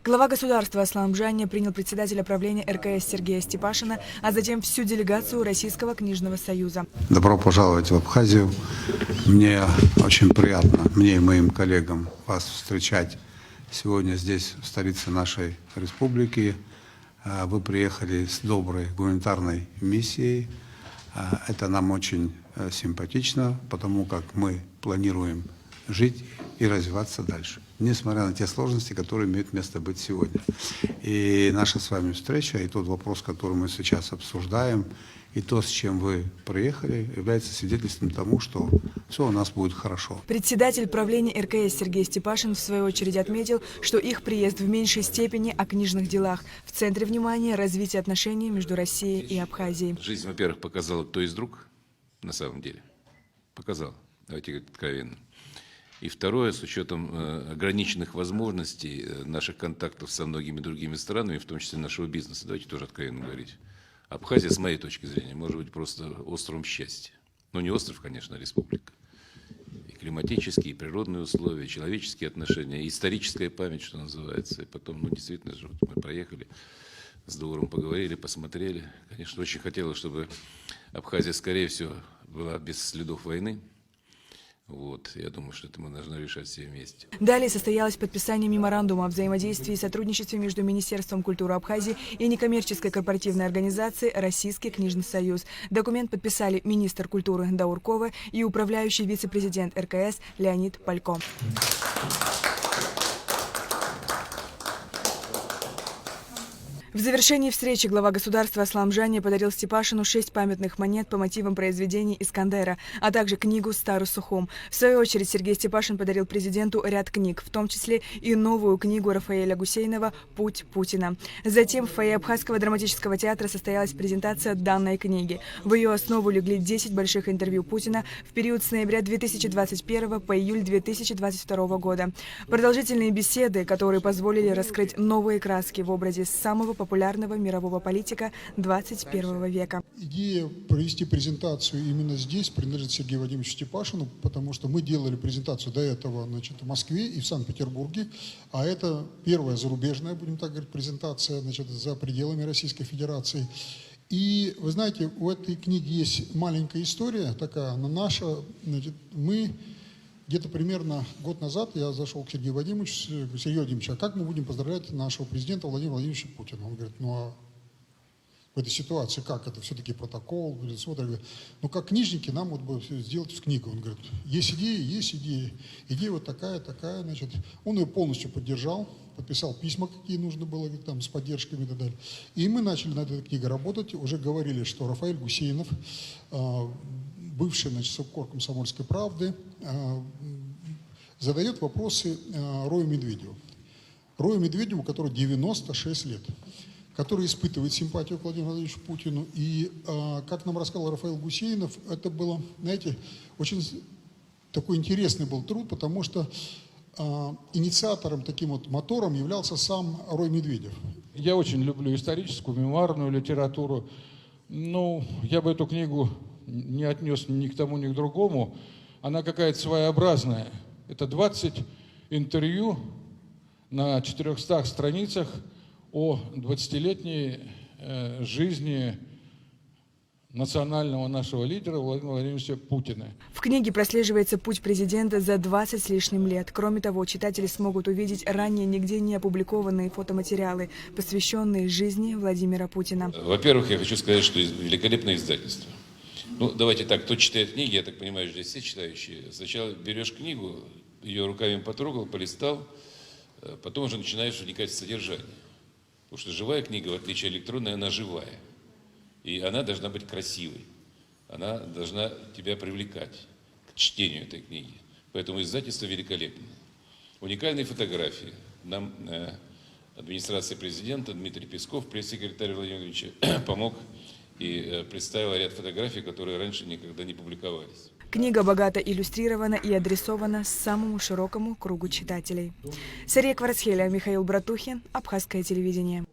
Глава государства Аслан Бжанни принял председателя правления РКС Сергея Степашина, а затем всю делегацию Российского книжного союза. Добро пожаловать в Абхазию. Мне очень приятно, мне и моим коллегам, вас встречать сегодня здесь, в столице нашей республики. Вы приехали с доброй гуманитарной миссией. Это нам очень симпатично, потому как мы планируем жить и развиваться дальше, несмотря на те сложности, которые имеют место быть сегодня. И наша с вами встреча, и тот вопрос, который мы сейчас обсуждаем, и то, с чем вы приехали, является свидетельством тому, что все у нас будет хорошо. Председатель правления РКС Сергей Степашин в свою очередь отметил, что их приезд в меньшей степени о книжных делах. В центре внимания развитие отношений между Россией и Абхазией. Жизнь, во-первых, показала, кто из друг на самом деле. Показала, давайте говорить откровенно. И второе, с учетом ограниченных возможностей наших контактов со многими другими странами, в том числе нашего бизнеса, давайте тоже откровенно говорить. Абхазия, с моей точки зрения, может быть просто островом счастья. Но не остров, конечно, а республика. И климатические, и природные условия, человеческие отношения, и историческая память, что называется. И потом, действительно же, вот мы проехали, с Дауром поговорили, посмотрели. Конечно, очень хотелось, чтобы Абхазия, скорее всего, была без следов войны. Я думаю, что это мы должны решать все вместе. Далее состоялось подписание меморандума о взаимодействии и сотрудничестве между Министерством культуры Абхазии и некоммерческой корпоративной организацией «Российский книжный союз». Документ подписали министр культуры Даур Кова и управляющий вице-президент РКС Леонид Палько. В завершении встречи глава государства Аслан Бжанни подарил Степашину 6 памятных монет по мотивам произведений Искандера, а также книгу «Старый Сухум». В свою очередь Сергей Степашин подарил президенту ряд книг, в том числе и новую книгу Рафаэля Гусейнова «Путь Путина». Затем в фойе Абхазского драматического театра состоялась презентация данной книги. В ее основу легли 10 больших интервью Путина в период с ноября 2021 по июль 2022 года. Продолжительные беседы, которые позволили раскрыть новые краски в образе самого популярного мирового политика 21 века. Идея провести презентацию именно здесь принадлежит Сергею Владимировичу Степашину, потому что мы делали презентацию до этого, в Москве и в Санкт-Петербурге, а это первая зарубежная, будем так говорить, презентация, за пределами Российской Федерации. И вы знаете, у этой книги есть маленькая история такая, она наша. Мы где-то примерно год назад я зашел к Сергею Владимировичу, Сергей Владимирович, а как мы будем поздравлять нашего президента Владимира Владимировича Путина? Он говорит, а в этой ситуации как? Это все-таки протокол. Говорит, как книжники нам бы сделать книгу. Он говорит, есть идеи, есть идеи. Идея вот такая. Он ее полностью поддержал, подписал письма, какие нужно было, с поддержками и так далее. И мы начали над этой книгой работать. Уже говорили, что Рафаэль Гусейнов, бывший совкор «Комсомольской правды», задает вопросы Рою Медведеву. Рою Медведеву, который 96 лет, который испытывает симпатию к Владимиру Владимировичу Путину. И, как нам рассказал Рафаэль Гусейнов, это было, знаете, очень такой интересный был труд, потому что инициатором, таким мотором являлся сам Рой Медведев. Я очень люблю историческую, мемуарную литературу. Я бы эту книгу не отнес ни к тому, ни к другому. Она какая-то своеобразная. Это 20 интервью на 400 страницах о 20-летней жизни национального нашего лидера Владимира Владимировича Путина. В книге прослеживается путь президента за 20 с лишним лет. Кроме того, читатели смогут увидеть ранее нигде не опубликованные фотоматериалы, посвященные жизни Владимира Путина. Во-первых, я хочу сказать, что великолепное издательство. Давайте так, кто читает книги, я так понимаю, здесь все читающие, сначала берешь книгу, ее руками потрогал, полистал, потом уже начинаешь вникать в содержание. Потому что живая книга, в отличие от электронной, она живая. И она должна быть красивой. Она должна тебя привлекать к чтению этой книги. Поэтому издательство великолепно. Уникальные фотографии. Нам администрация президента Дмитрий Песков, пресс-секретарь Владимира Владимировича, помог и представил ряд фотографий, которые раньше никогда не публиковались. Книга богато иллюстрирована и адресована самому широкому кругу читателей. Сария Кварцхеля, Михаил Братухин, Абхазское телевидение.